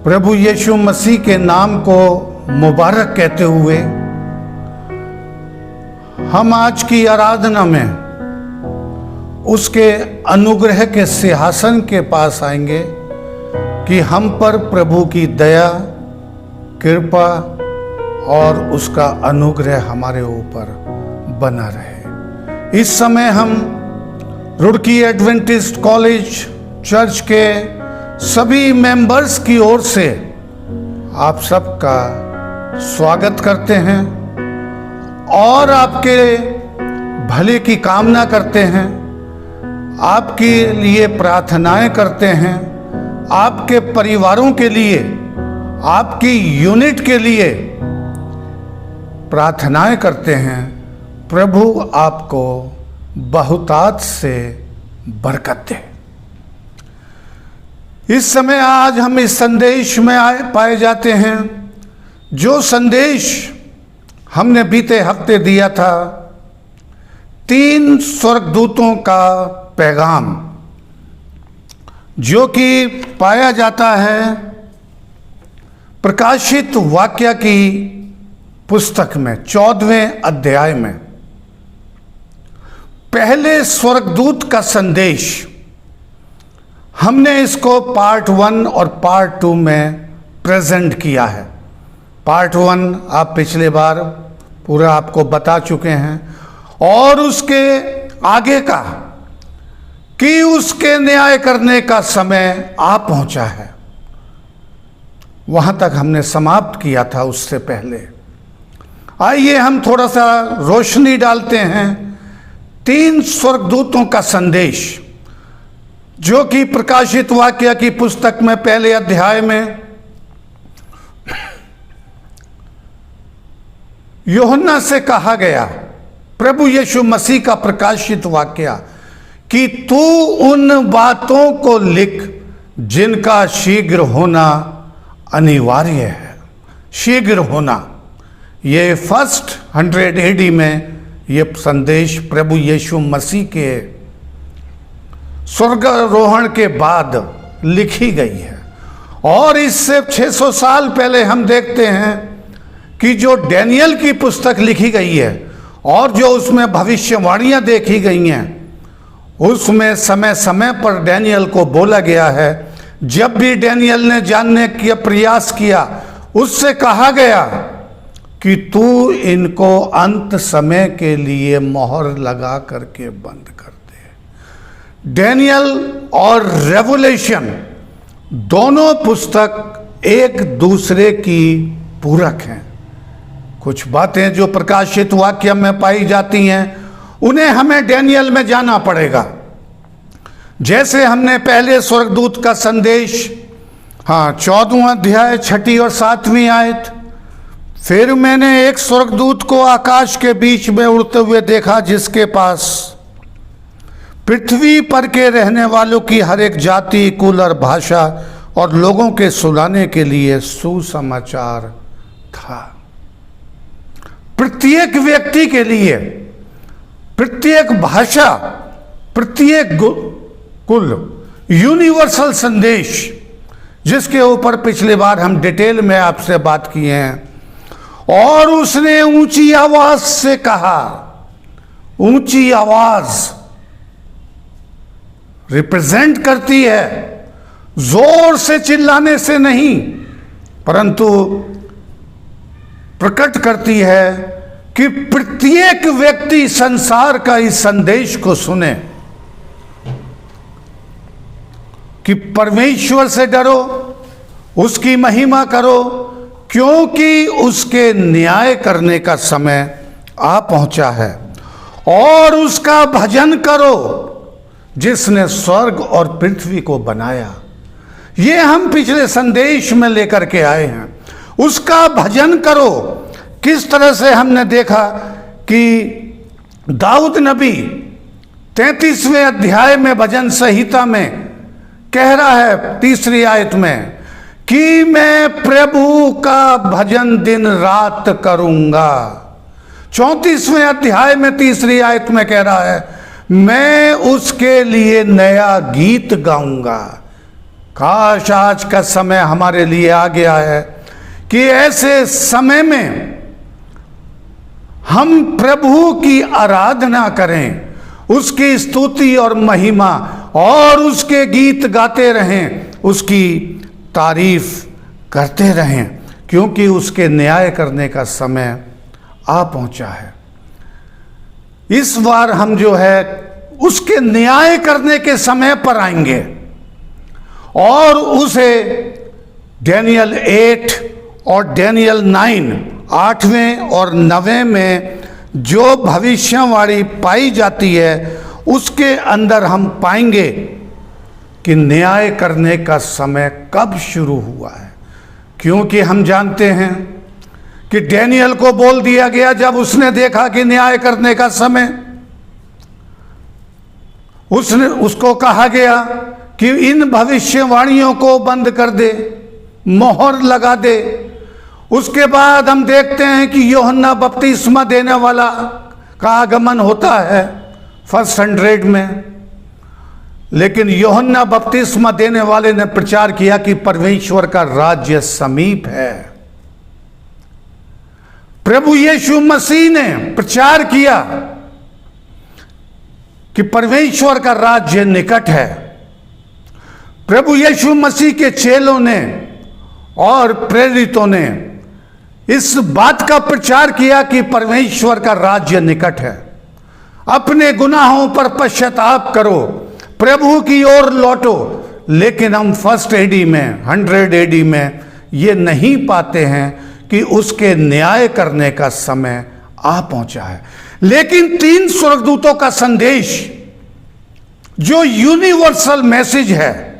प्रभु यीशु मसीह के नाम को मुबारक कहते हुए हम आज की आराधना में उसके अनुग्रह के सिंहासन के पास आएंगे कि हम पर प्रभु की दया, कृपा और उसका अनुग्रह हमारे ऊपर बना रहे। इस समय हम रुड़की एडवेंटिस्ट कॉलेज चर्च के सभी मेंबर्स की ओर से आप सबका स्वागत करते हैं और आपके भले की कामना करते हैं, आपके लिए प्रार्थनाएं करते हैं, आपके परिवारों के लिए, आपकी यूनिट के लिए प्रार्थनाएं करते हैं। प्रभु आपको बहुतायत से बरकत दे। इस समय आज हम इस संदेश में पाए जाते हैं, जो संदेश हमने बीते हफ्ते दिया था, 3 स्वर्गदूतों का पैगाम, जो कि पाया जाता है प्रकाशित वाक्य की पुस्तक में 14वें अध्याय में। पहले स्वर्गदूत का संदेश हमने इसको पार्ट 1 और पार्ट 2 में प्रेजेंट किया है। पार्ट 1 आप पिछले बार पूरा आपको बता चुके हैं और उसके आगे का कि उसके न्याय करने का समय आ पहुंचा है, वहां तक हमने समाप्त किया था। उससे पहले आइए हम थोड़ा सा रोशनी डालते हैं 3 स्वर्गदूतों का संदेश, जो कि प्रकाशित वाक्य की पुस्तक में पहले अध्याय में यूहन्ना से कहा गया, प्रभु यीशु मसीह का प्रकाशित वाक्य, कि तू उन बातों को लिख जिनका शीघ्र होना अनिवार्य है। शीघ्र होना, ये फर्स्ट 100 AD में ये संदेश प्रभु यीशु मसीह के स्वर्गारोहण के बाद लिखी गई है। और इससे 600 साल पहले हम देखते हैं कि जो डैनियल की पुस्तक लिखी गई है और जो उसमें भविष्यवाणियां देखी गई हैं, उसमें समय समय पर डैनियल को बोला गया है। जब भी डैनियल ने जानने का प्रयास किया, उससे कहा गया कि तू इनको अंत समय के लिए मोहर लगा करके बंद कर दे। डैनियल और रेवलेशन दोनों पुस्तक एक दूसरे की पूरक हैं। कुछ बातें जो प्रकाशित वाक्य में पाई जाती हैं, उन्हें हमें डैनियल में जाना पड़ेगा। जैसे हमने पहले स्वर्गदूत का संदेश 14वां अध्याय 6 और 7वीं आयत, फिर मैंने एक स्वर्गदूत को आकाश के बीच में उड़ते हुए देखा, जिसके पास पृथ्वी पर के रहने वालों की हर एक जाति, कुल और भाषा और लोगों के सुनाने के लिए सुसमाचार था। प्रत्येक व्यक्ति के लिए, प्रत्येक भाषा, प्रत्येक कुल, यूनिवर्सल संदेश, जिसके ऊपर पिछली बार हम डिटेल में आपसे बात किए हैं। और उसने ऊंची आवाज से कहा, ऊंची आवाज रिप्रेजेंट करती है जोर से चिल्लाने से नहीं, परंतु प्रकट करती है कि प्रत्येक व्यक्ति संसार का इस संदेश को सुने कि परमेश्वर से डरो, उसकी महिमा करो, क्योंकि उसके न्याय करने का समय आ पहुंचा है। और उसका भजन करो जिसने स्वर्ग और पृथ्वी को बनाया। ये हम पिछले संदेश में लेकर के आए हैं। उसका भजन करो। किस तरह से हमने देखा कि दाऊद नबी 33वें अध्याय में भजन संहिता में कह रहा है 3री आयत में कि मैं प्रभु का भजन दिन रात करूंगा। 34वें अध्याय में 3री आयत में कह रहा है मैं उसके लिए नया गीत गाऊंगा। काश आज का समय हमारे लिए आ गया है कि ऐसे समय में हम प्रभु की आराधना करें, उसकी स्तुति और महिमा और उसके गीत गाते रहें, उसकी तारीफ करते रहें, क्योंकि उसके न्याय करने का समय आ पहुंचा है। इस बार हम जो है उसके न्याय करने के समय पर आएंगे और उसे डैनियल 8 और डैनियल 9 8वें और 9वें में जो भविष्यवाणी पाई जाती है उसके अंदर हम पाएंगे कि न्याय करने का समय कब शुरू हुआ है। क्योंकि हम जानते हैं कि डैनियल को बोल दिया गया, जब उसने देखा कि न्याय करने का समय, उसको कहा गया कि इन भविष्यवाणियों को बंद कर दे, मोहर लगा दे। उसके बाद हम देखते हैं कि यूहन्ना बपतिस्मा देने वाला का आगमन होता है फर्स्ट 100 में। लेकिन यूहन्ना बपतिस्मा देने वाले ने प्रचार किया कि परमेश्वर का राज्य समीप है। प्रभु यीशु मसीह ने प्रचार किया कि परमेश्वर का राज्य निकट है। प्रभु यीशु मसीह के चेलों ने और प्रेरितों ने इस बात का प्रचार किया कि परमेश्वर का राज्य निकट है। अपने गुनाहों पर पश्चाताप करो, प्रभु की ओर लौटो। लेकिन हम फर्स्ट एडी में 100 एडी में ये नहीं पाते हैं कि उसके न्याय करने का समय आ पहुंचा है। लेकिन 3 स्वर्गदूतों का संदेश जो यूनिवर्सल मैसेज है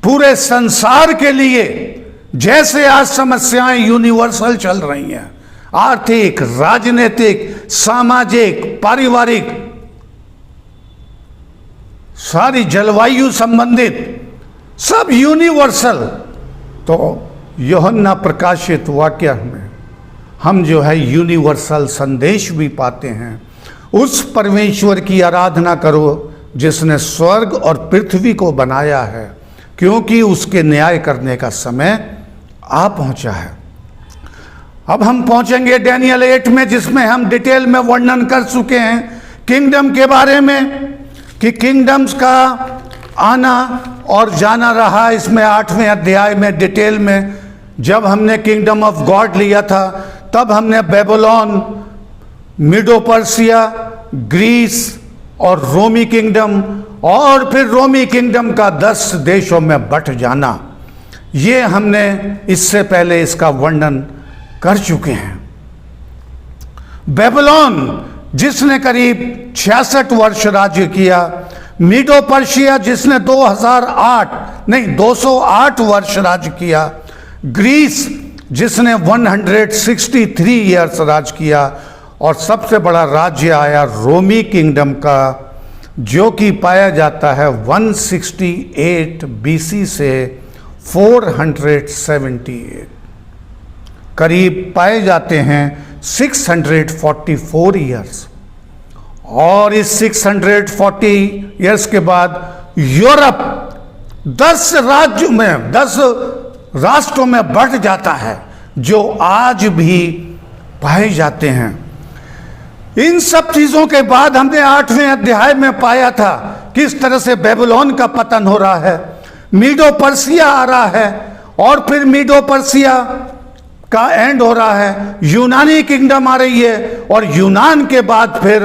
पूरे संसार के लिए, जैसे आज समस्याएं यूनिवर्सल चल रही हैं, आर्थिक, राजनीतिक, सामाजिक, पारिवारिक, सारी जलवायु संबंधित, सब यूनिवर्सल। तो यूहन्ना प्रकाशित वाक्य में हम जो है यूनिवर्सल संदेश भी पाते हैं। उस परमेश्वर की आराधना करो जिसने स्वर्ग और पृथ्वी को बनाया है, क्योंकि उसके न्याय करने का समय आ पहुंचा है। अब हम पहुंचेंगे डैनियल 8 में, जिसमें हम डिटेल में वर्णन कर चुके हैं किंगडम के बारे में, कि किंगडम्स का आना और जाना रहा। इसमें 8वें अध्याय में डिटेल में जब हमने किंगडम ऑफ गॉड लिया था, तब हमने बेबीलोन, मीडो पर्सिया, ग्रीस और रोमी किंगडम, और फिर रोमी किंगडम का 10 देशों में बंट जाना, ये हमने इससे पहले इसका वर्णन कर चुके हैं। बेबीलोन जिसने करीब 66 वर्ष राज्य किया, मीडो पर्शिया जिसने 208 वर्ष राज्य किया, ग्रीस जिसने 163 ईयर्स राज किया, और सबसे बड़ा राज्य आया रोमी किंगडम का, जो कि पाया जाता है 168 BC से 478, करीब पाए जाते हैं 644 ईयर्स। और इस 640 ईयर्स के बाद यूरोप 10 राष्ट्रों में बढ़ जाता है, जो आज भी पाए जाते हैं। इन सब चीजों के बाद हमने 8वें अध्याय में पाया था किस तरह से बेबीलोन का पतन हो रहा है, मीडो पर्सिया आ रहा है, और फिर मीडो पर्सिया का एंड हो रहा है, यूनानी किंगडम आ रही है, और यूनान के बाद फिर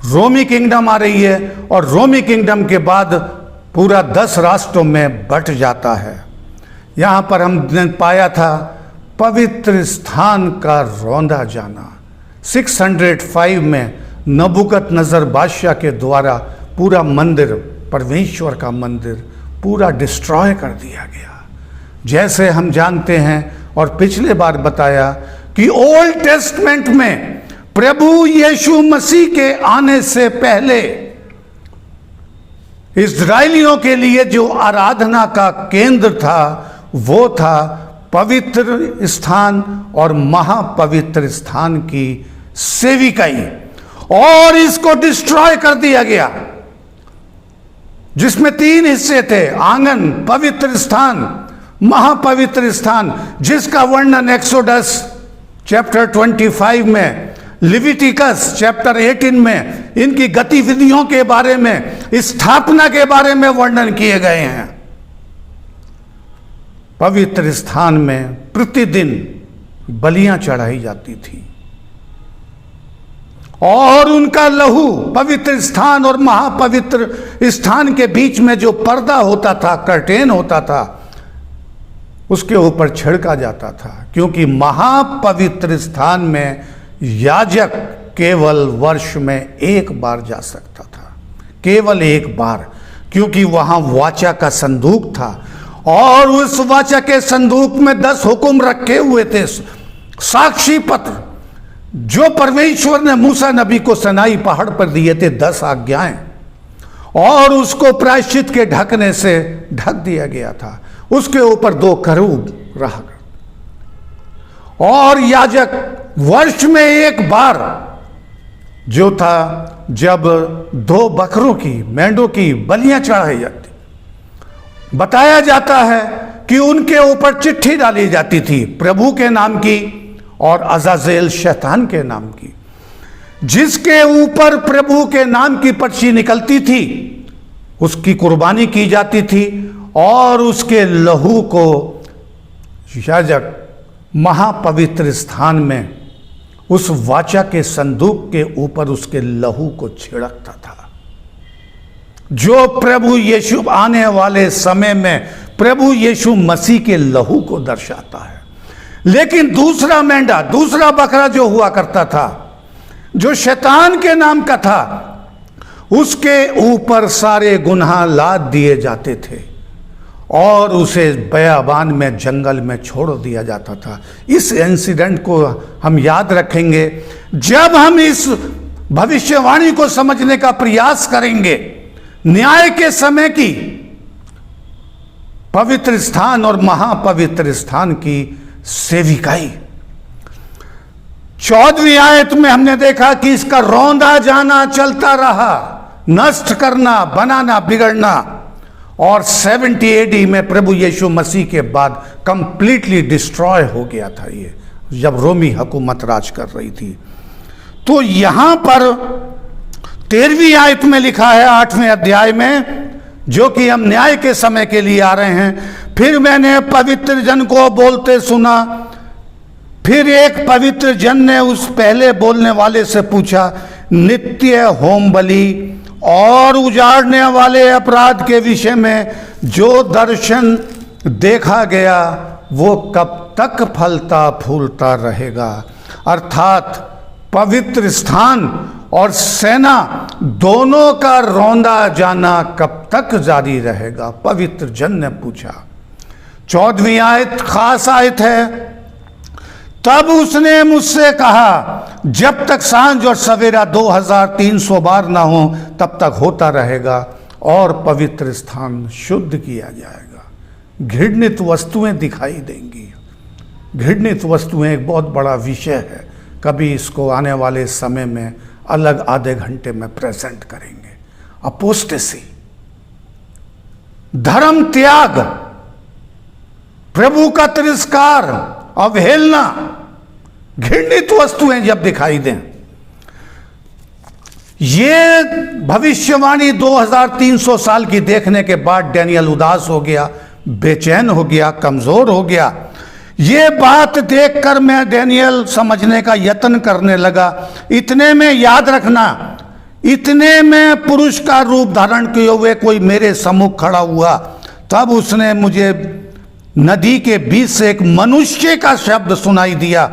रोमी किंगडम आ रही है, और रोमी किंगडम के बाद पूरा 10 राष्ट्रों में बंट जाता है। यहाँ पर हमने पाया था पवित्र स्थान का रौंदा जाना। 605 में नबूकदनेस्सर बादशाह के द्वारा पूरा मंदिर, परमेश्वर का मंदिर, पूरा डिस्ट्रॉय कर दिया गया। जैसे हम जानते हैं और पिछले बार बताया कि ओल्ड टेस्टमेंट में प्रभु यीशु मसीह के आने से पहले इस्राएलियों के लिए जो आराधना का केंद्र था वो था पवित्र स्थान और महापवित्र स्थान की सेविकाई, और इसको डिस्ट्रॉय कर दिया गया। जिसमें 3 हिस्से थे, आंगन, पवित्र स्थान, महापवित्र स्थान, जिसका वर्णन एक्सोडस चैप्टर 25 में, लिविटिकस चैप्टर 18 में इनकी गतिविधियों के बारे में, स्थापना के बारे में वर्णन किए गए हैं। पवित्र स्थान में प्रतिदिन बलियां चढ़ाई जाती थी और उनका लहू पवित्र स्थान और महापवित्र स्थान के बीच में जो पर्दा होता था, कर्टेन होता था, उसके ऊपर छिड़का जाता था, क्योंकि महापवित्र स्थान में याजक केवल वर्ष में 1 बार जा सकता था, केवल 1 बार, क्योंकि वहां वाचा का संदूक था और उस वाचा के संदूक में 10 हुक्म रखे हुए थे, साक्षी पत्र जो परमेश्वर ने मूसा नबी को सनाई पहाड़ पर दिए थे, 10 आज्ञाएं, और उसको प्रायश्चित के ढकने से ढक दिया गया था। उसके ऊपर 2 करूब रहा और याजक वर्ष में 1 बार जो था, जब 2 बकरों की, मेंढों की बलियां चढ़ाई जाती, बताया जाता है कि उनके ऊपर चिट्ठी डाली जाती थी, प्रभु के नाम की और अजाजेल शैतान के नाम की। जिसके ऊपर प्रभु के नाम की पर्ची निकलती थी उसकी कुर्बानी की जाती थी और उसके लहू को याजक महापवित्र स्थान में उस वाचा के संदूक के ऊपर उसके लहू को छिड़कता था, जो प्रभु यीशु आने वाले समय में प्रभु यीशु मसीह के लहू को दर्शाता है। लेकिन दूसरा मेंढा, दूसरा बकरा जो हुआ करता था, जो शैतान के नाम का था, उसके ऊपर सारे गुनाह लाद दिए जाते थे और उसे बयाबान में, जंगल में छोड़ दिया जाता था। इस इंसिडेंट को हम याद रखेंगे जब हम इस भविष्यवाणी को समझने का प्रयास करेंगे। न्याय के समय की पवित्र स्थान और महापवित्र स्थान की सेविकाई। 14वीं आयत में हमने देखा कि इसका रौंदा जाना चलता रहा, नष्ट करना, बनाना, बिगड़ना, और 70 AD में प्रभु यीशु मसीह के बाद कंप्लीटली डिस्ट्रॉय हो गया था ये, जब रोमी हुकूमत राज कर रही थी। तो यहां पर 13वीं आयत में लिखा है 8वें अध्याय में, जो कि हम न्याय के समय के लिए आ रहे हैं। फिर मैंने पवित्र जन को बोलते सुना, फिर एक पवित्र जन ने उस पहले बोलने वाले से पूछा, नित्य होम बलि और उजाड़ने वाले अपराध के विषय में जो दर्शन देखा गया वो कब तक फलता फूलता रहेगा? अर्थात पवित्र स्थान और सेना दोनों का रौंदा जाना कब तक जारी रहेगा? पवित्र जन ने पूछा। 14वीं आयत खास आयत है। तब उसने मुझसे कहा, जब तक सांझ और सवेरा 2300 बार ना हो तब तक होता रहेगा और पवित्र स्थान शुद्ध किया जाएगा। घृणित वस्तुएं दिखाई देंगी। घृणित वस्तुएं एक बहुत बड़ा विषय है, कभी इसको आने वाले समय में अलग आधे घंटे में प्रेजेंट करेंगे। अपोस्टेसी, धर्म त्याग, प्रभु का तिरस्कार, अवहेलना, घृणित वस्तुएं जब दिखाई दें, ये भविष्यवाणी 2300 साल की देखने के बाद डैनियल उदास हो गया, बेचैन हो गया, कमजोर हो गया। ये बात देखकर मैं डैनियल समझने का यत्न करने लगा। इतने में याद रखना, इतने में पुरुष का रूप धारण किए हुए कोई मेरे सम्मुख खड़ा हुआ। तब उसने मुझे नदी के बीच से एक मनुष्य का शब्द सुनाई दिया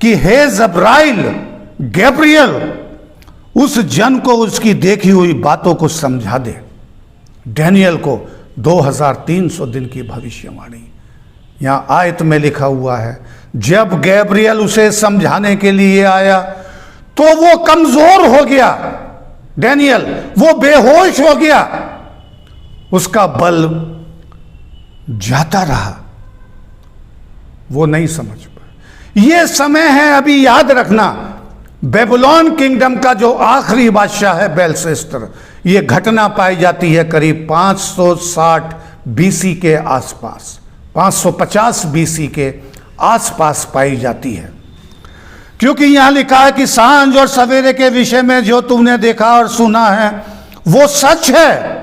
कि हे जब्राइल, गैब्रियल, उस जन को उसकी देखी हुई बातों को समझा दे। डैनियल को 2300 दिन की भविष्यवाणी यहां आयत में लिखा हुआ है। जब गैब्रियल उसे समझाने के लिए आया तो वो कमजोर हो गया, डैनियल, वो बेहोश हो गया, उसका बल जाता रहा, वो नहीं समझ पाया। ये समय है, अभी याद रखना, बेबीलोन किंगडम का जो आखिरी बादशाह है बेलशस्तर, ये घटना पाई जाती है करीब 560 बीसी के आसपास, 550 बीसी के आसपास पाई जाती है। क्योंकि यहां लिखा है कि सांझ और सवेरे के विषय में जो तुमने देखा और सुना है वो सच है।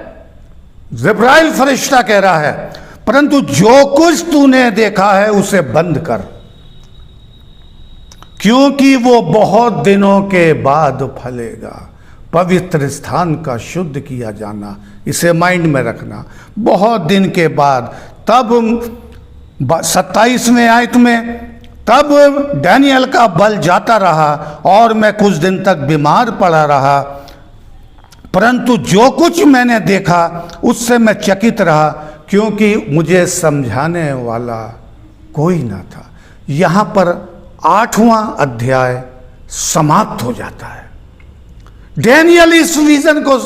जिब्राइल फरिश्ता कह रहा है, परंतु जो कुछ तूने देखा है उसे बंद कर, क्योंकि वो बहुत दिनों के बाद फलेगा। पवित्र स्थान का शुद्ध किया जाना, इसे माइंड में रखना, बहुत दिन के बाद। तब 27वें आयत में, तब डैनियल का बल जाता रहा और मैं कुछ दिन तक बीमार पड़ा रहा, परंतु जो कुछ मैंने देखा उससे मैं चकित रहा, क्योंकि मुझे समझाने वाला कोई ना था। यहाँ पर 8वां अध्याय समाप्त हो जाता है। डैनियल इस विजन को,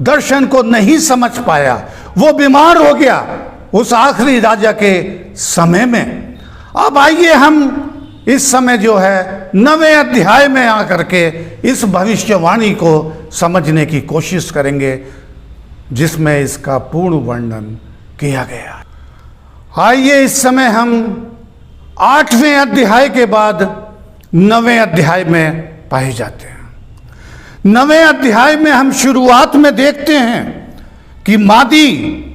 दर्शन को नहीं समझ पाया, वो बीमार हो गया उस आखिरी राजा के समय में। अब आइए हम इस समय जो है 9वें अध्याय में आकर के इस भविष्यवाणी को समझने की कोशिश करेंगे, जिसमें इसका पूर्ण वर्णन किया गया। आइए इस समय हम 8वें अध्याय के बाद 9वें अध्याय में पाए जाते हैं। 9वें अध्याय में हम शुरुआत में देखते हैं कि मादी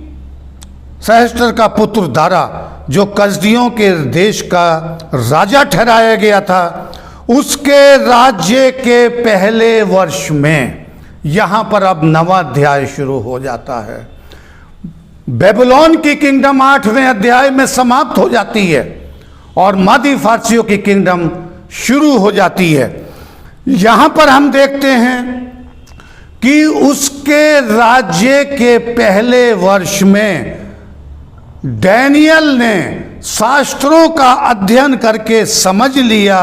सहस्त्र का पुत्र दारा, जो कसदियों के देश का राजा ठहराया गया था, उसके राज्य के पहले वर्ष में, यहाँ पर अब 9वां अध्याय शुरू हो जाता है। बेबीलोन की किंगडम 8वें अध्याय में समाप्त हो जाती है और मादी फारसियों की किंगडम शुरू हो जाती है। यहाँ पर हम देखते हैं कि उसके राज्य के पहले वर्ष में डैनियल ने शास्त्रों का अध्ययन करके समझ लिया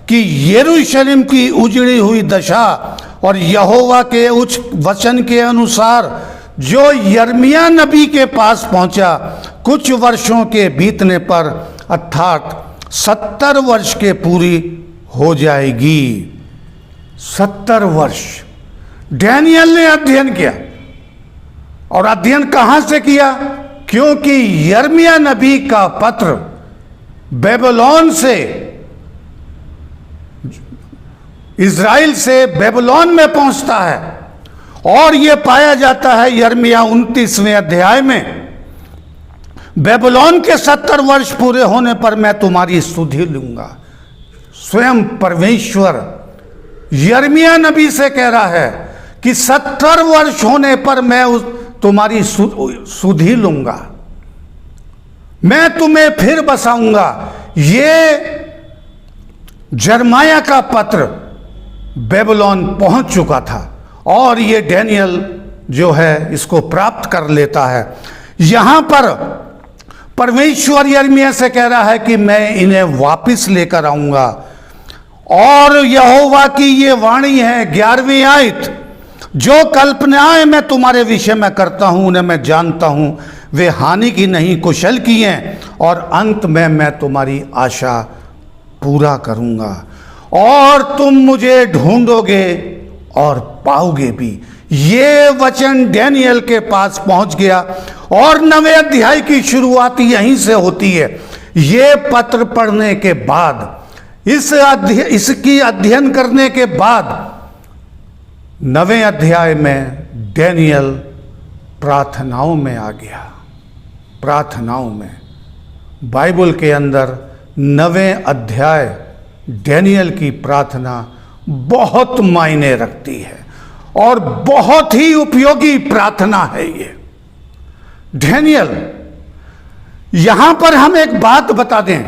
कि यरूशलेम की उजड़ी हुई दशा और यहोवा के उच्च वचन के अनुसार जो यिर्मयाह नबी के पास पहुंचा, कुछ वर्षों के बीतने पर अर्थात 70 वर्ष के पूरी हो जाएगी। 70 वर्ष डैनियल ने अध्ययन किया, और अध्ययन कहां से किया? क्योंकि यिर्मयाह नबी का पत्र बेबीलोन से, इज़राइल से बेबीलोन में पहुंचता है, और यह पाया जाता है यिर्मयाह 29वें अध्याय में, बेबीलोन के 70 वर्ष पूरे होने पर मैं तुम्हारी सुधि लूंगा। स्वयं परमेश्वर यिर्मयाह नबी से कह रहा है कि 70 वर्ष होने पर मैं तुम्हारी सुधि लूंगा, मैं तुम्हें फिर बसाऊंगा। ये यिर्मयाह का पत्र बेबीलोन पहुंच चुका था और ये डैनियल जो है इसको प्राप्त कर लेता है। यहां पर परमेश्वर यिर्मयाह से कह रहा है कि मैं इन्हें वापस लेकर आऊंगा, और यहोवा की ये वाणी है 11वीं आयत, जो कल्पनाएं मैं तुम्हारे विषय में करता हूं उन्हें मैं जानता हूं, वे हानि की नहीं कुशल की हैं, और अंत में मैं तुम्हारी आशा पूरा करूंगा, और तुम मुझे ढूंढोगे और पाओगे भी। ये वचन डैनियल के पास पहुंच गया, और 9वें अध्याय की शुरुआत यहीं से होती है। ये पत्र पढ़ने के बाद, इसकी अध्ययन करने के बाद 9वें अध्याय में डैनियल प्रार्थनाओं में आ गया। प्रार्थनाओं में बाइबल के अंदर 9वें अध्याय डैनियल की प्रार्थना बहुत मायने रखती है और बहुत ही उपयोगी प्रार्थना है ये। डैनियल, यहां पर हम एक बात बता दें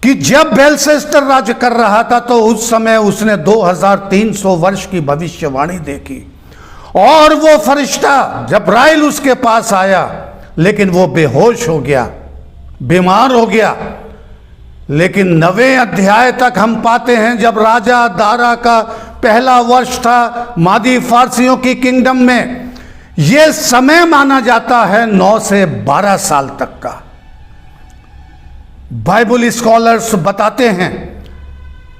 कि जब बेलशस्सर राज्य कर रहा था तो उस समय उसने 2300 वर्ष की भविष्यवाणी देखी, और वो फरिश्ता जिब्राइल उसके पास आया, लेकिन वो बेहोश हो गया, बीमार हो गया। लेकिन 9वें अध्याय तक हम पाते हैं जब राजा दारा का पहला वर्ष था मादी फारसियों की किंगडम में, यह समय माना जाता है 9 से 12 साल तक का। बाइबल स्कॉलर्स बताते हैं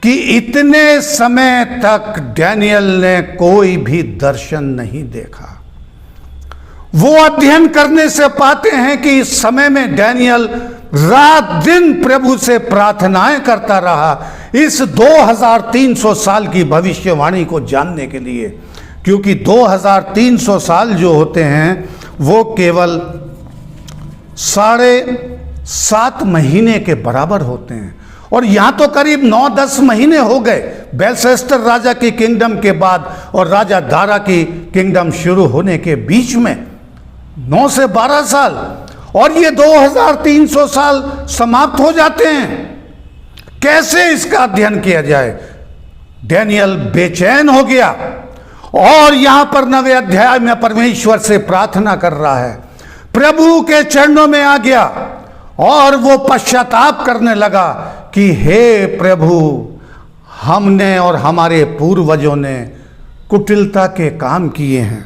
कि इतने समय तक डैनियल ने कोई भी दर्शन नहीं देखा। वो अध्ययन करने से पाते हैं कि इस समय में डैनियल रात दिन प्रभु से प्रार्थनाएं करता रहा इस 2300 साल की भविष्यवाणी को जानने के लिए, क्योंकि 2300 साल जो होते हैं वो केवल 7.5 महीने के बराबर होते हैं। और यहाँ तो करीब 9-10 महीने हो गए बेलशस्सर राजा की किंगडम के बाद और राजा दारा की किंगडम शुरू होने के बीच में 9 से 12 साल, और ये 2300 साल समाप्त हो जाते हैं। कैसे इसका अध्ययन किया जाए? डैनियल बेचैन हो गया और यहां पर 9वें अध्याय में परमेश्वर से प्रार्थना कर रहा है, प्रभु के चरणों में आ गया और वो पश्चाताप करने लगा कि हे प्रभु, हमने और हमारे पूर्वजों ने कुटिलता के काम किए हैं,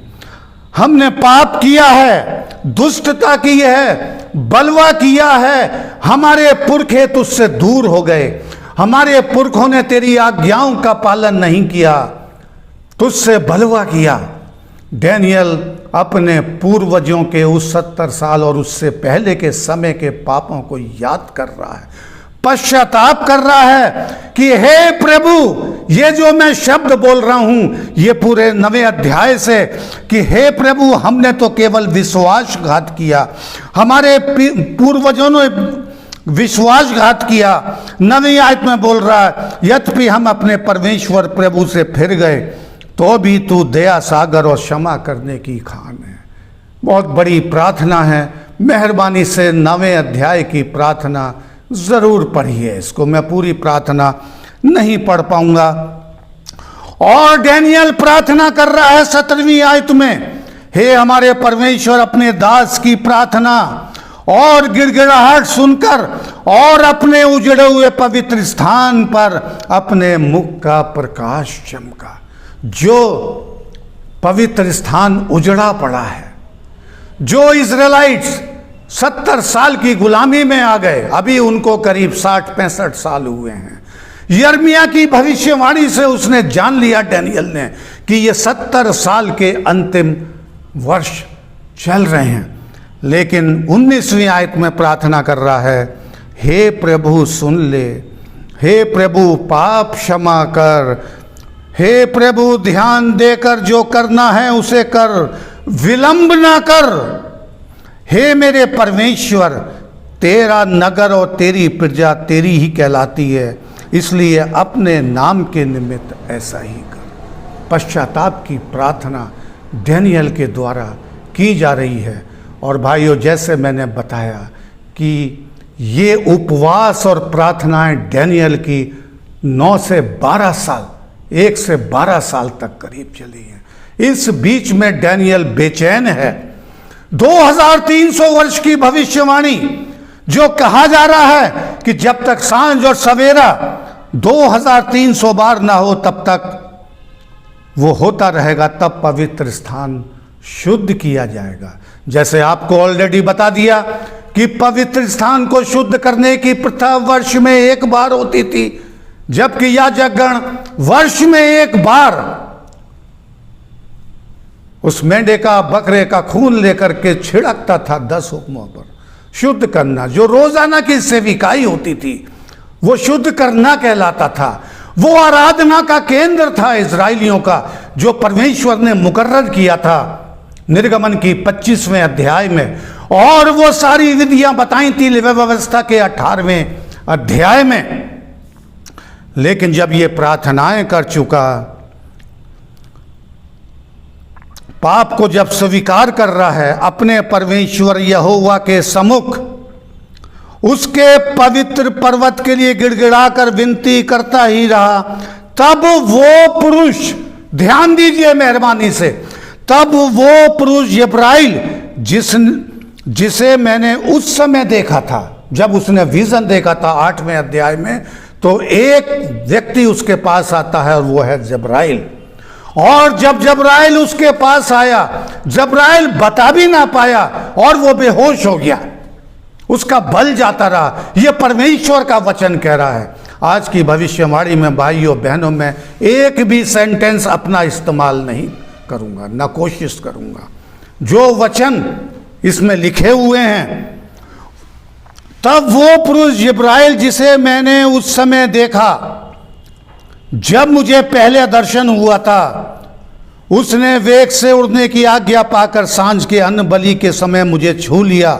हमने पाप किया है, दुष्टता की है, बलवा किया है, हमारे पुरखे तुझसे दूर हो गए, हमारे पुरखों ने तेरी आज्ञाओं का पालन नहीं किया, तुझसे बलवा किया। डैनियल अपने पूर्वजों के उस 70 साल और उससे पहले के समय के पापों को याद कर रहा है, पश्चाताप कर रहा है कि हे प्रभु, ये जो मैं शब्द बोल रहा हूं ये पूरे 9वें अध्याय से कि हे प्रभु, हमने तो केवल विश्वासघात किया, हमारे पूर्वजों ने विश्वासघात किया। 9वीं आयत में बोल रहा है, यद्यपि हम अपने परमेश्वर प्रभु से फिर गए तो भी तू दया सागर और क्षमा करने की खान है। बहुत बड़ी प्रार्थना है, मेहरबानी से 9वें अध्याय की प्रार्थना जरूर पढ़िए। इसको मैं पूरी प्रार्थना नहीं पढ़ पाऊंगा। और डैनियल प्रार्थना कर रहा है 17वीं आयत में, हे हमारे परमेश्वर, अपने दास की प्रार्थना और गिड़गिड़ाहट सुनकर और अपने उजड़े हुए पवित्र स्थान पर अपने मुख का प्रकाश चमका। जो पवित्र स्थान उजड़ा पड़ा है, जो इजराइलिट्स 70 साल की गुलामी में आ गए, अभी उनको करीब 60-65 साल हुए हैं। यिर्मयाह की भविष्यवाणी से उसने जान लिया डैनियल ने कि ये 70 साल के अंतिम वर्ष चल रहे हैं। लेकिन 19वीं आयत में प्रार्थना कर रहा है, हे प्रभु सुन ले, हे प्रभु पाप क्षमा कर, हे प्रभु ध्यान देकर जो करना है उसे कर, विलंब ना कर। हे मेरे परमेश्वर, तेरा नगर और तेरी प्रजा तेरी ही कहलाती है, इसलिए अपने नाम के निमित्त ऐसा ही कर। पश्चाताप की प्रार्थना डैनियल के द्वारा की जा रही है। और भाइयों, जैसे मैंने बताया कि ये उपवास और प्रार्थनाएं डैनियल की 9 से 12 साल, 1 से 12 साल तक करीब चली हैं। इस बीच में डैनियल बेचैन है। 2300 वर्ष की भविष्यवाणी जो कहा जा रहा है कि जब तक सांझ और सवेरा 2300 बार ना हो तब तक वो होता रहेगा, तब पवित्र स्थान शुद्ध किया जाएगा। जैसे आपको ऑलरेडी बता दिया कि पवित्र स्थान को शुद्ध करने की प्रथा वर्ष में 1 बार होती थी, जबकि याजकगण वर्ष में 1 बार उस मेंढे का, बकरे का खून लेकर के छिड़कता था 10 हुक्मों पर। शुद्ध करना, जो रोजाना की सेविकाई होती थी, वो शुद्ध करना कहलाता था। वो आराधना का केंद्र था इजराइलियों का, जो परमेश्वर ने मुकर्रर किया था निर्गमन की 25वें अध्याय में। और वो सारी विधियां बताई थी व्यवस्था के 18वें अध्याय में। लेकिन जब ये प्रार्थनाएं कर चुका, पाप को जब स्वीकार कर रहा है, अपने परमेश्वर यहोवा के सम्मुख उसके पवित्र पर्वत के लिए गिड़गिड़ाकर विनती करता ही रहा, तब वो पुरुष, ध्यान दीजिए मेहरबानी से, तब वो पुरुष जिब्राइल जिसे मैंने उस समय देखा था, जब उसने विजन देखा था 8वें अध्याय में, तो एक व्यक्ति उसके पास आता है और वो है जिब्राइल। और जब जिब्राइल उसके पास आया, जिब्राइल बता भी ना पाया और वो बेहोश हो गया, उसका बल जाता रहा। ये परमेश्वर का वचन कह रहा है। आज की भविष्यवाणी में भाइयों बहनों, में एक भी सेंटेंस अपना इस्तेमाल नहीं करूंगा, ना कोशिश करूंगा। जो वचन इसमें लिखे हुए हैं। तब वो पुरुष जिब्राइल जिसे मैंने उस समय देखा जब मुझे पहले दर्शन हुआ था, उसने वेग से उड़ने की आज्ञा पाकर सांझ के अन्न बलि के समय मुझे छू लिया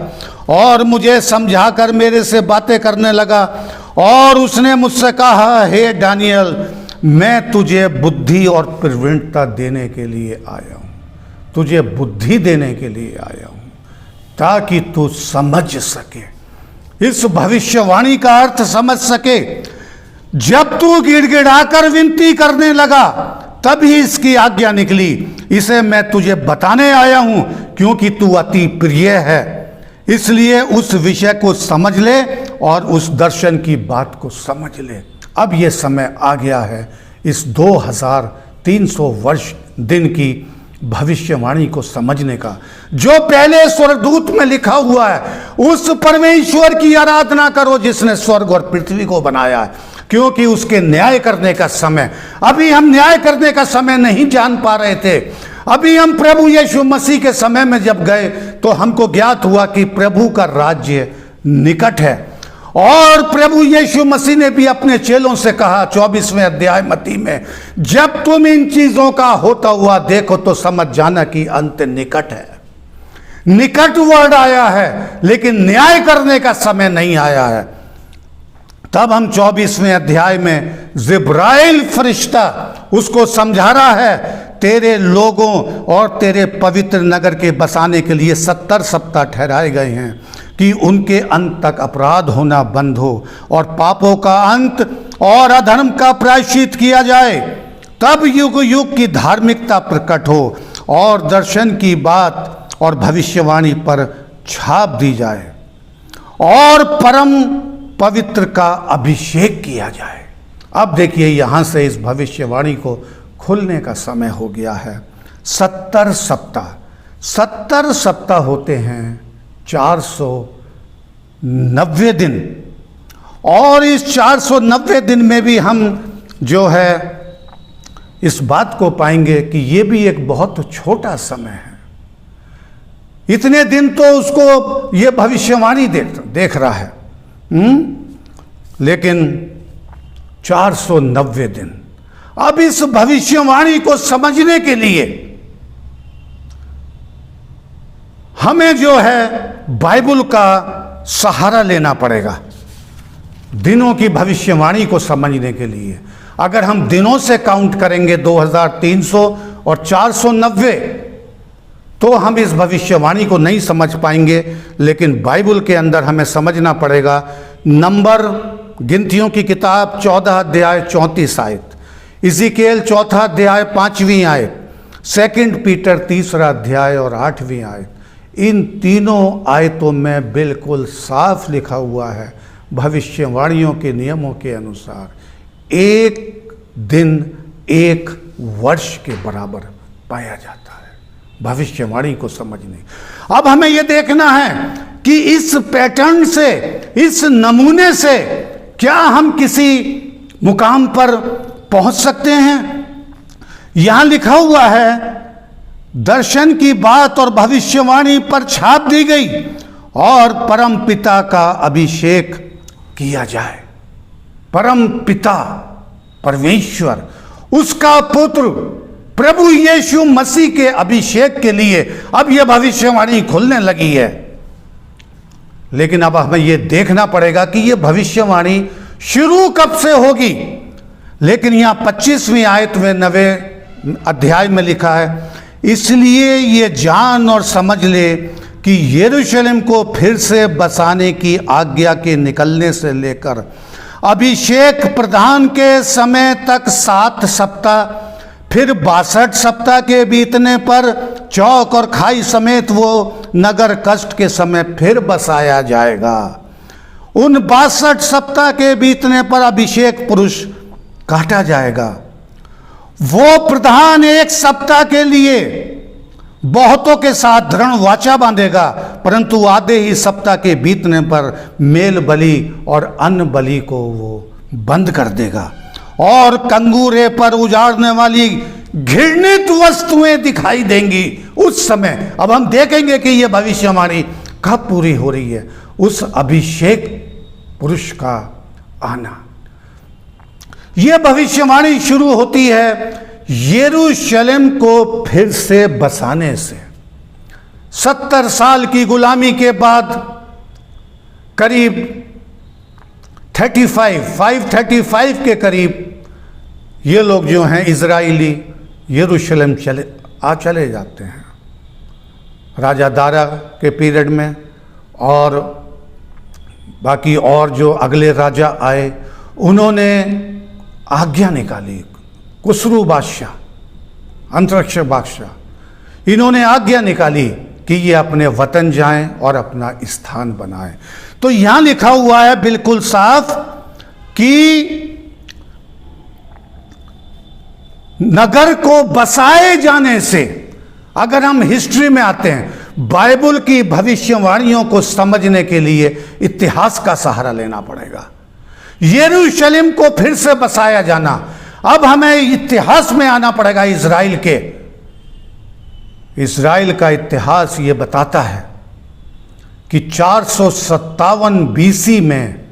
और मुझे समझाकर मेरे से बातें करने लगा। और उसने मुझसे कहा, हे दानियल, मैं तुझे बुद्धि और प्रवीणता देने के लिए आया हूँ, तुझे बुद्धि देने के लिए आया हूँ ताकि तू समझ सके, इस भविष्यवाणी का अर्थ समझ सके। जब तू गिड़गिड़ाकर विनती करने लगा तभी इसकी आज्ञा निकली, इसे मैं तुझे बताने आया हूं क्योंकि तू अति प्रिय है। इसलिए उस विषय को समझ ले और उस दर्शन की बात को समझ ले। अब यह समय आ गया है इस 2300 वर्ष दिन की भविष्यवाणी को समझने का, जो पहले स्वर्गदूत में लिखा हुआ है। उस परमेश्वर की आराधना करो जिसने स्वर्ग और पृथ्वी को बनाया है, क्योंकि उसके न्याय करने का समय, अभी हम न्याय करने का समय नहीं जान पा रहे थे। अभी हम प्रभु यीशु मसीह के समय में जब गए तो हमको ज्ञात हुआ कि प्रभु का राज्य निकट है। और प्रभु यीशु मसीह ने भी अपने चेलों से कहा 24वें अध्याय मत्ती में, जब तुम इन चीजों का होता हुआ देखो तो समझ जाना कि अंत निकट है। निकट वर्ड आया है, लेकिन न्याय करने का समय नहीं आया है। तब हम 24वें अध्याय में जिब्राइल फरिश्ता उसको समझा रहा है, तेरे लोगों और तेरे पवित्र नगर के बसाने के लिए 70 सप्ताह ठहराए गए हैं कि उनके अंत तक अपराध होना बंद हो और पापों का अंत और अधर्म का प्रायश्चित किया जाए। तब युग युग की धार्मिकता प्रकट हो और दर्शन की बात और भविष्यवाणी पर छाप दी जाए और परम पवित्र का अभिषेक किया जाए। अब देखिए यहाँ से इस भविष्यवाणी को खुलने का समय हो गया है। 70 सप्ताह होते हैं 490 दिन, और इस 490 दिन में भी हम जो है इस बात को पाएंगे कि ये भी एक बहुत छोटा समय है। इतने दिन तो उसको ये भविष्यवाणी देख रहा है, लेकिन 490 दिन। अब इस भविष्यवाणी को समझने के लिए हमें जो है बाइबल का सहारा लेना पड़ेगा दिनों की भविष्यवाणी को समझने के लिए। अगर हम दिनों से काउंट करेंगे 2300 और 490, तो हम इस भविष्यवाणी को नहीं समझ पाएंगे। लेकिन बाइबल के अंदर हमें समझना पड़ेगा। नंबर गिनतियों की किताब 14 अध्याय 34 आयत, इज़िकेल 4 अध्याय 5वीं आयत, 2 पीटर 3 अध्याय और 8वीं आयत, इन तीनों आयतों में बिल्कुल साफ लिखा हुआ है भविष्यवाणियों के नियमों के अनुसार एक दिन एक वर्ष के बराबर पाया जाता है भविष्यवाणी को समझने। अब हमें यह देखना है कि इस पैटर्न से, इस नमूने से क्या हम किसी मुकाम पर पहुंच सकते हैं। यहां लिखा हुआ है, दर्शन की बात और भविष्यवाणी पर छाप दी गई और परम पिता का अभिषेक किया जाए। परम पिता परमेश्वर, उसका पुत्र प्रभु यीशु मसीह के अभिषेक के लिए अब यह भविष्यवाणी खुलने लगी है। लेकिन अब हमें यह देखना पड़ेगा कि यह भविष्यवाणी शुरू कब से होगी। लेकिन यहां 25वीं आयत में 9वें अध्याय में लिखा है, इसलिए ये जान और समझ ले कि यरूशलेम को फिर से बसाने की आज्ञा के निकलने से लेकर अभिषेक प्रदान के समय तक 7 सप्ताह, फिर 62 सप्ताह के बीतने पर चौक और खाई समेत वो नगर कष्ट के समय फिर बसाया जाएगा। उन 62 सप्ताह के बीतने पर अभिषेक पुरुष काटा जाएगा। वो प्रधान 1 सप्ताह के लिए बहुतों के साथ दृढ़ वाचा बांधेगा, परंतु आधे ही सप्ताह के बीतने पर मेल बलि और अन्न बलि को वो बंद कर देगा और कंगूरे पर उजाड़ने वाली घृणित वस्तुएं दिखाई देंगी उस समय। अब हम देखेंगे कि यह भविष्यवाणी कब पूरी हो रही है, उस अभिषेक पुरुष का आना। यह भविष्यवाणी शुरू होती है यरूशलेम को फिर से बसाने से। 70 साल की गुलामी के बाद करीब 535 के करीब ये लोग जो हैं इजराइली यरूशलेम चले जाते हैं राजा दारा के पीरियड में, और बाकी और जो अगले राजा आए उन्होंने आज्ञा निकाली। कुसरू बादशाह, अंतरिक्ष बादशाह, इन्होंने आज्ञा निकाली कि ये अपने वतन जाएं और अपना स्थान बनाएं। तो यहां लिखा हुआ है बिल्कुल साफ कि नगर को बसाए जाने से, अगर हम हिस्ट्री में आते हैं, बाइबल की भविष्यवाणियों को समझने के लिए इतिहास का सहारा लेना पड़ेगा। यरूशलेम को फिर से बसाया जाना, अब हमें इतिहास में आना पड़ेगा। इजराइल का इतिहास ये बताता है कि 457 बीसी में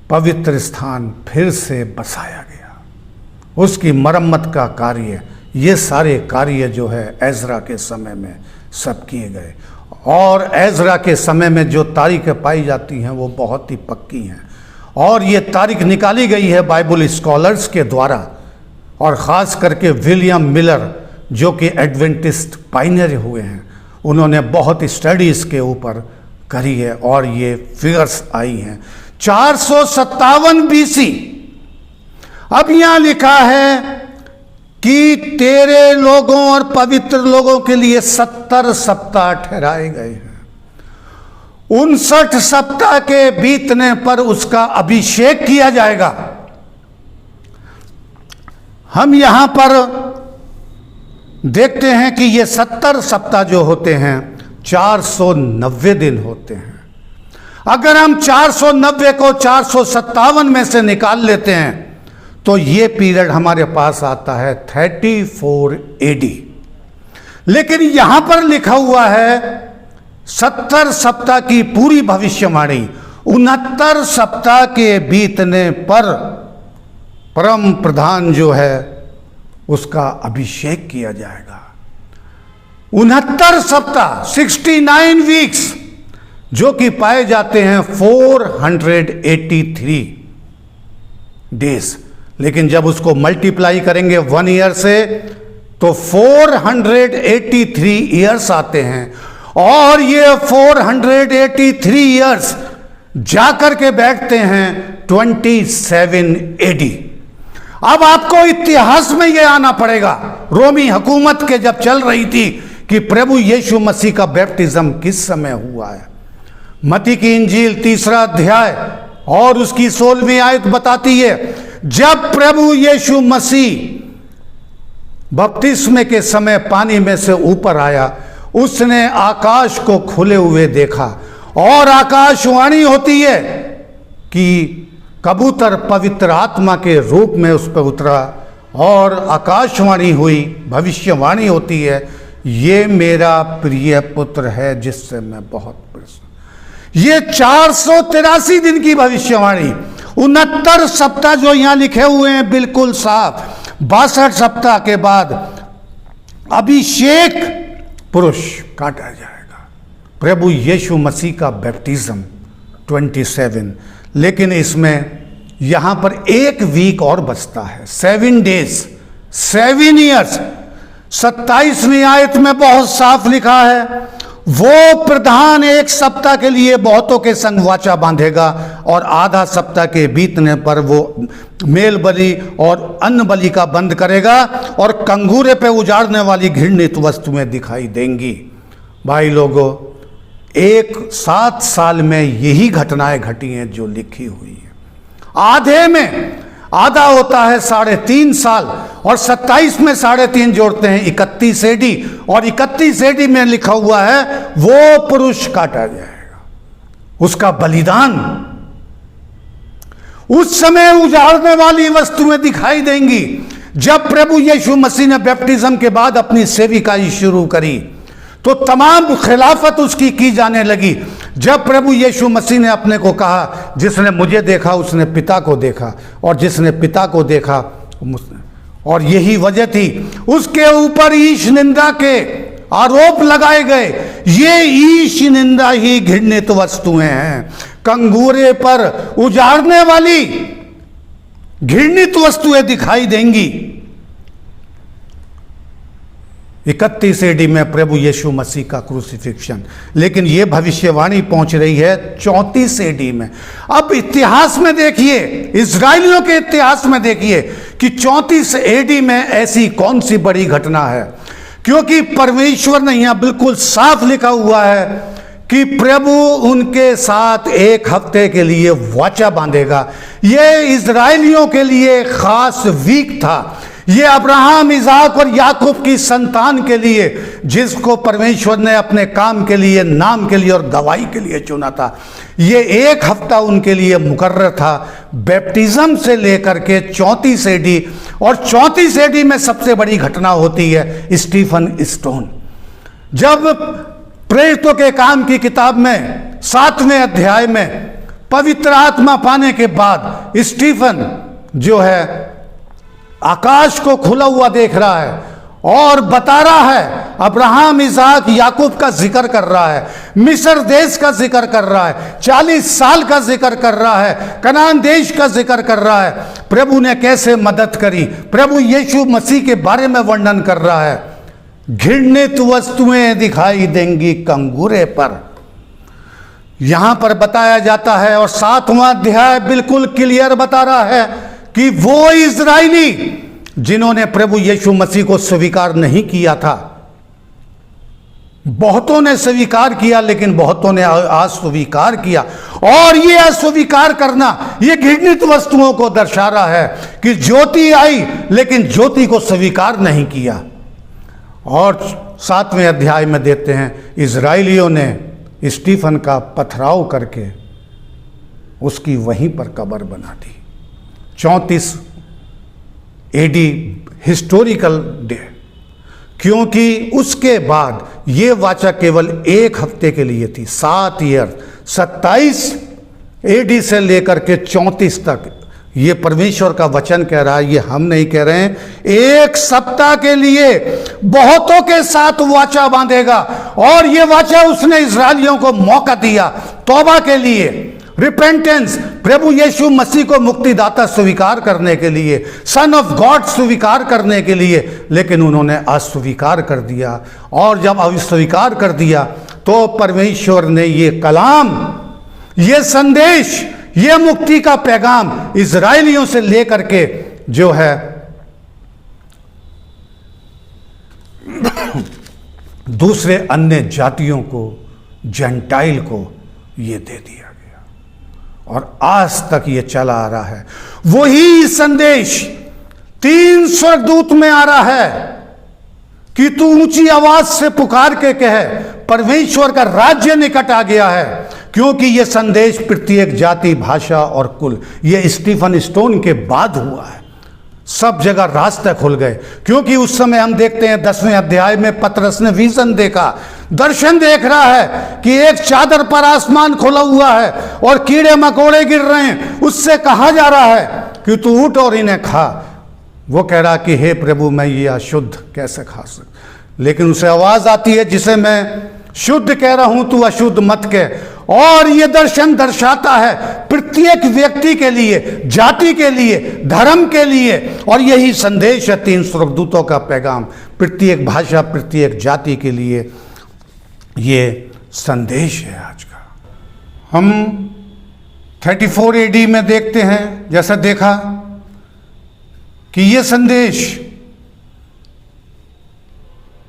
पवित्र स्थान फिर से बसाया गया। उसकी मरम्मत का कार्य, ये सारे कार्य जो है एजरा के समय में सब किए गए। और एजरा के समय में जो तारीखें पाई जाती हैं वो बहुत ही पक्की हैं, और ये तारीख निकाली गई है बाइबल स्कॉलर्स के द्वारा, और ख़ास करके विलियम मिलर जो कि एडवेंटिस्ट पायनियर हुए हैं, उन्होंने बहुत स्टडीज़ के ऊपर करी है और ये फिगर्स आई हैं। 457 बीसी। अब यहाँ लिखा है कि तेरे लोगों और पवित्र लोगों के लिए 70 सप्ताह ठहराए गए हैं। 59 सप्ताह के बीतने पर उसका अभिषेक किया जाएगा। हम यहां पर देखते हैं कि ये 70 सप्ताह जो होते हैं 490 दिन होते हैं। अगर हम 490 को 457 में से निकाल लेते हैं तो ये पीरियड हमारे पास आता है 34 AD। लेकिन यहां पर लिखा हुआ है 70 सप्ताह की पूरी भविष्यवाणी 69 सप्ताह के बीतने पर परम प्रधान जो है उसका अभिषेक किया जाएगा। 69 सप्ताह 69 वीक्स जो कि पाए जाते हैं 483 डेज। लेकिन जब उसको मल्टीप्लाई करेंगे 1 ईयर से तो 483 ईयर्स आते हैं, और ये 483 ईयर्स जाकर के बैठते हैं 27 AD। अब आपको इतिहास में यह आना पड़ेगा, रोमी हुकूमत के जब चल रही थी कि प्रभु यीशु मसीह का बैप्टिज्म किस समय हुआ है। मत्ती की इंजील 3 अध्याय और उसकी 16वीं आयत बताती है, जब प्रभु यीशु मसीह बपतिस्मे के समय पानी में से ऊपर आया, उसने आकाश को खुले हुए देखा, और आकाशवाणी होती है कि कबूतर पवित्र आत्मा के रूप में उस पर उतरा, और आकाशवाणी हुई, भविष्यवाणी होती है, ये मेरा प्रिय पुत्र है जिससे मैं बहुत प्रसन्न। ये 483 दिन की भविष्यवाणी। 69 सप्ताह जो यहां लिखे हुए हैं बिल्कुल साफ। 62 सप्ताह के बाद अभिषेक पुरुष काटा जाएगा, प्रभु यीशु मसीह का बैप्टिज्म 27। लेकिन इसमें यहां पर 1 वीक और बचता है, 7 डेज 7 ईयर्स। 27वीं आयत में बहुत साफ लिखा है, वो प्रधान 1 सप्ताह के लिए बहुतों के संग वाचा बांधेगा, और आधा सप्ताह के बीतने पर वो मेल बलि और अन्न बलि का बंद करेगा, और कंगूरे पे उजाड़ने वाली घृणित वस्तुएं दिखाई देंगी। भाई लोगों, 7 साल में यही घटनाएं घटी हैं जो लिखी हुई है। आधे में आधा होता है 3.5 साल, और 27 में 3.5 जोड़ते हैं 31 AD, और 31 AD में लिखा हुआ है वो पुरुष काटा जाएगा, उसका बलिदान। उस समय उजाड़ने वाली वस्तुएं दिखाई देंगी। जब प्रभु यीशु मसीह ने बैप्टिज्म के बाद अपनी सेविकाई शुरू करी तो तमाम खिलाफत उसकी की जाने लगी। जब प्रभु यीशु मसीह ने अपने को कहा, जिसने मुझे देखा उसने पिता को देखा, और जिसने पिता को देखा, और यही वजह थी उसके ऊपर ईश निंदा के आरोप लगाए गए। ये ईश निंदा ही घृणित वस्तुएं हैं। कंगूरे पर उजाड़ने वाली घृणित वस्तुएं दिखाई देंगी। 31 एडी में प्रभु यीशु मसीह का क्रूसिफिक्शन, लेकिन यह भविष्यवाणी पहुंच रही है 34 एडी में। अब इतिहास में देखिए, इजराइलियों के इतिहास में देखिए कि 34 एडी में ऐसी कौन सी बड़ी घटना है, क्योंकि परमेश्वर ने यहां बिल्कुल साफ लिखा हुआ है कि प्रभु उनके साथ एक हफ्ते के लिए वाचा बांधेगा। यह इजराइलियों के लिए खास वीक था। ये अब्राहम, इसाक और याकूब की संतान के लिए, जिसको परमेश्वर ने अपने काम के लिए, नाम के लिए और गवाही के लिए चुना था। ये एक हफ्ता उनके लिए मुकर्रर था, बैप्टिज्म से लेकर के 34 एडी। और 34 एडी में सबसे बड़ी घटना होती है स्टीफन स्टोन। जब प्रेरितों के काम की किताब में 7वें अध्याय में पवित्र आत्मा पाने के बाद स्टीफन जो है आकाश को खुला हुआ देख रहा है और बता रहा है, अब्राहम, इसाक, याकूब का जिक्र कर रहा है, मिस्र देश का जिक्र कर रहा है, 40 साल का जिक्र कर रहा है, कनान देश का जिक्र कर रहा है, प्रभु ने कैसे मदद करी, प्रभु यीशु मसीह के बारे में वर्णन कर रहा है। घृणित वस्तुएं दिखाई देंगी कंगूरे पर, यहां पर बताया जाता है। और 7वां अध्याय बिल्कुल क्लियर बता रहा है कि वो इजराइली जिन्होंने प्रभु यीशु मसीह को स्वीकार नहीं किया था, बहुतों ने स्वीकार किया लेकिन बहुतों ने अस्वीकार किया। और ये अस्वीकार करना ये घृणित वस्तुओं को दर्शा रहा है कि ज्योति आई लेकिन ज्योति को स्वीकार नहीं किया। और 7वें अध्याय में देखते हैं इजराइलियों ने स्टीफन का पथराव करके उसकी वहीं पर कब्र बना दी। 34 एडी हिस्टोरिकल डे, क्योंकि उसके बाद ये वाचा केवल एक हफ्ते के लिए थी। 7 ईयर, 27 एडी से लेकर के 34 तक ये परमेश्वर का वचन कह रहा है, ये हम नहीं कह रहे हैं। एक सप्ताह के लिए बहुतों के साथ वाचा बांधेगा। और ये वाचा उसने इजराइलियों को मौका दिया तौबा के लिए, रिपेंटेंस, प्रभु यीशु मसीह को मुक्तिदाता स्वीकार करने के लिए, सन ऑफ गॉड स्वीकार करने के लिए, लेकिन उन्होंने अस्वीकार कर दिया। और जब अस्वीकार कर दिया तो परमेश्वर ने ये कलाम, ये संदेश, ये मुक्ति का पैगाम इजराइलियों से लेकर के जो है दूसरे अन्य जातियों को, जेंटाइल को ये दे दिया गया। और आज तक ये चला आ रहा है। वही संदेश 3 स्वर्गदूत में आ रहा है कि तू ऊंची आवाज से पुकार के कहे, परमेश्वर का राज्य निकट आ गया है। क्योंकि यह संदेश प्रत्येक जाति, भाषा और कुल, यह स्टीफन स्टोन के बाद हुआ है। सब जगह रास्ते खुल गए। क्योंकि उस समय हम देखते हैं 10वें अध्याय में पतरस ने विजन देखा, दर्शन देख रहा है कि एक चादर पर आसमान खुला हुआ है और कीड़े मकोड़े गिर रहे हैं। उससे कहा जा रहा है कि तू उठ और इन्हें खा। वो कह रहा कि हे प्रभु, मैं ये अशुद्ध कैसे खा सकता। लेकिन उसे आवाज आती है, जिसे मैं शुद्ध कह रहा हूं तू अशुद्ध मत कह। और ये दर्शन दर्शाता है प्रत्येक व्यक्ति के लिए, जाति के लिए, धर्म के लिए। और यही संदेश है 3 स्वर्गदूतों का पैगाम, प्रत्येक भाषा, प्रत्येक जाति के लिए ये संदेश है आज का। हम 34 एडी में देखते हैं, जैसा देखा कि ये संदेश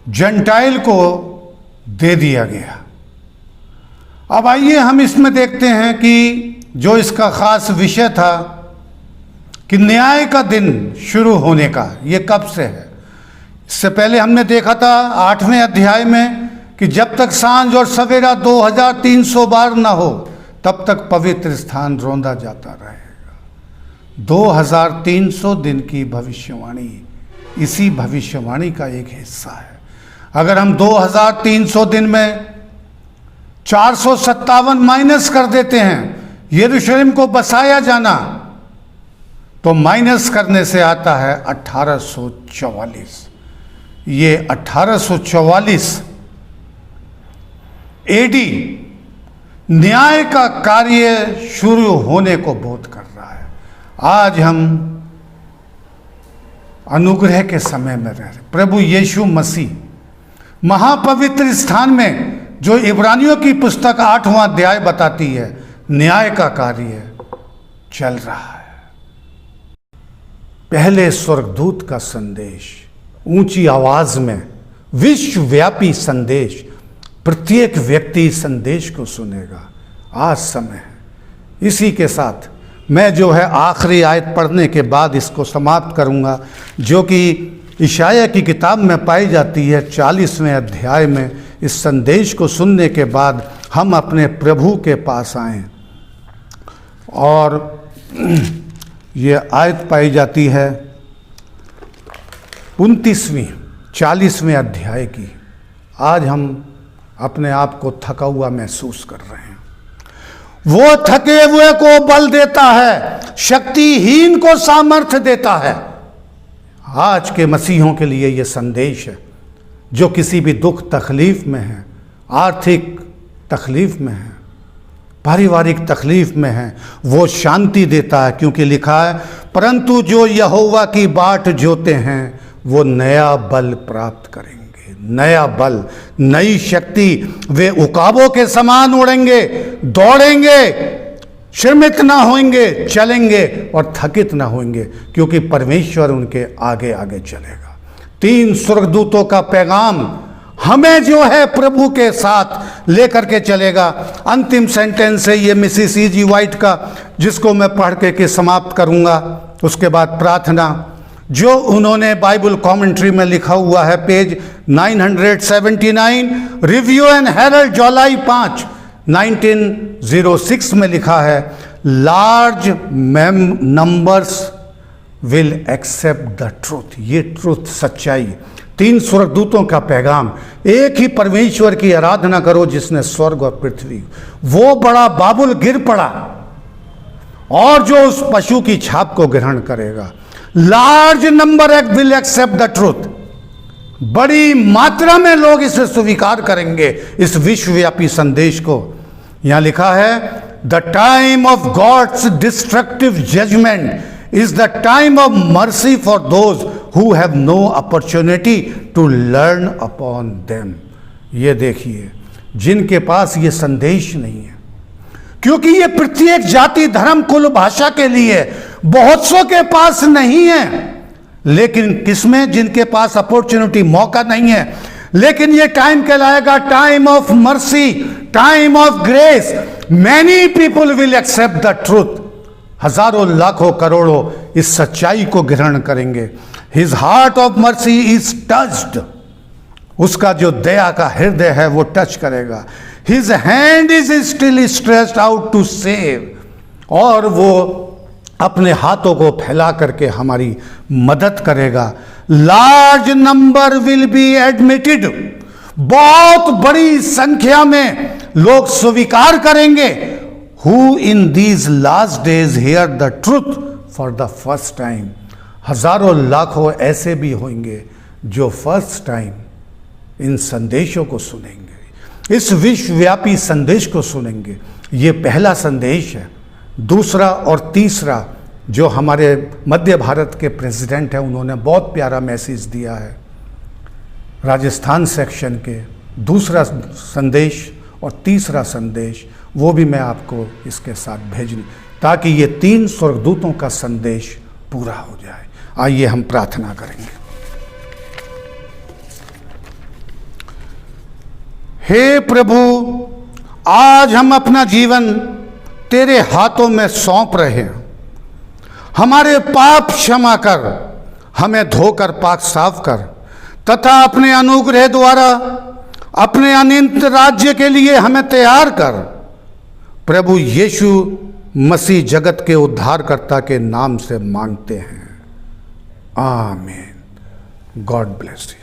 जेंटाइल को दे दिया गया। अब आइए हम इसमें देखते हैं कि जो इसका खास विषय था कि न्याय का दिन शुरू होने का, ये कब से है। इससे पहले हमने देखा था 8वें अध्याय में कि जब तक सांझ और सवेरा 2300 बार ना हो तब तक पवित्र स्थान रौंदा जाता रहेगा। 2300 दिन की भविष्यवाणी इसी भविष्यवाणी का एक हिस्सा है। अगर हम 2300 दिन में 457 माइनस कर देते हैं यरूशलेम को बसाया जाना, तो माइनस करने से आता है 1844। ये 1844 एडी न्याय का कार्य शुरू होने को बोध कर रहा है। आज हम अनुग्रह के समय में रह रहे। प्रभु यीशु मसीह महापवित्र स्थान में, जो इब्रानियों की पुस्तक 8वां अध्याय बताती है, न्याय का कार्य चल रहा है। पहले स्वर्गदूत का संदेश ऊंची आवाज में, विश्वव्यापी संदेश, प्रत्येक व्यक्ति इस संदेश को सुनेगा। आज समय है। इसी के साथ मैं जो है आखिरी आयत पढ़ने के बाद इसको समाप्त करूंगा, जो कि इशाया की किताब में पाई जाती है 40वें अध्याय में। इस संदेश को सुनने के बाद हम अपने प्रभु के पास आएं, और ये आयत पाई जाती है 29वीं 40वें अध्याय की। आज हम अपने आप को थका हुआ महसूस कर रहे हैं। वो थके हुए को बल देता है, शक्तिहीन को सामर्थ्य देता है। आज के मसीहों के लिए ये संदेश है, जो किसी भी दुख तकलीफ में है, आर्थिक तकलीफ में है, पारिवारिक तकलीफ में है, वो शांति देता है। क्योंकि लिखा है, परंतु जो यहोवा की बाट जोते हैं वो नया बल प्राप्त करेंगे। नया बल, नई शक्ति। वे उकाबों के समान उड़ेंगे, दौड़ेंगे, श्रमित ना होंगे, चलेंगे और थकित ना होंगे, क्योंकि परमेश्वर उनके आगे आगे चलेगा। 3 स्वर्गदूतों का पैगाम हमें जो है प्रभु के साथ लेकर के चलेगा। अंतिम सेंटेंस है ये मिसिस E.G. वाइट का, जिसको मैं पढ़ के समाप्त करूंगा। उसके बाद प्रार्थना, जो उन्होंने बाइबल कमेंट्री में लिखा हुआ है, page 979, Review and Herald July 5, 1906 में लिखा है, large numbers will accept the truth. ये ट्रूथ, सच्चाई। 3 स्वर्गदूतों का पैगाम, एक ही परमेश्वर की आराधना करो जिसने स्वर्ग और पृथ्वी। वो बड़ा बाबुल गिर पड़ा, और जो उस पशु की छाप को ग्रहण करेगा। Large number will accept the truth. बड़ी मात्रा में लोग इसे स्वीकार करेंगे, इस विश्वव्यापी संदेश को। यहां लिखा है, the time of God's destructive judgment is the time of mercy for those who have no opportunity to learn upon them. ये देखिए, जिनके पास ये संदेश नहीं है, क्योंकि ये प्रत्येक जाति, धर्म, कुल, भाषा के लिए, बहुत सौ के पास नहीं है। लेकिन किसमें? जिनके पास अपॉर्चुनिटी, मौका नहीं है। लेकिन ये टाइम कहलाएगा time of mercy, time of grace. Many people will accept the truth. हजारों, लाखों, करोड़ों इस सच्चाई को ग्रहण करेंगे। His heart of mercy is touched. उसका जो दया का हृदय है वो टच करेगा। His hand is still stretched out to save. और वो अपने हाथों को फैला करके हमारी मदद करेगा। Large number will be admitted. बहुत बड़ी संख्या में लोग स्वीकार करेंगे। Who in these last days here the truth for the first time. हजारों, लाखों ऐसे भी होंगे जो फर्स्ट टाइम इन संदेशों को सुनेंगे, इस विश्वव्यापी संदेश को सुनेंगे। ये पहला संदेश है। दूसरा और तीसरा, जो हमारे मध्य भारत के प्रेसिडेंट हैं, उन्होंने बहुत प्यारा मैसेज दिया है राजस्थान सेक्शन के। दूसरा संदेश और तीसरा संदेश, वो भी मैं आपको इसके साथ भेजूँ, ताकि ये 3 स्वर्गदूतों का संदेश पूरा हो जाए। आइए हम प्रार्थना करेंगे। हे प्रभु, आज हम अपना जीवन तेरे हाथों में सौंप रहे हैं। हमारे पाप क्षमा कर, हमें धोकर पाक साफ कर, तथा अपने अनुग्रह द्वारा अपने अनंत राज्य के लिए हमें तैयार कर। प्रभु यीशु मसीह जगत के उद्धारकर्ता के नाम से मांगते हैं, आमीन। God bless you.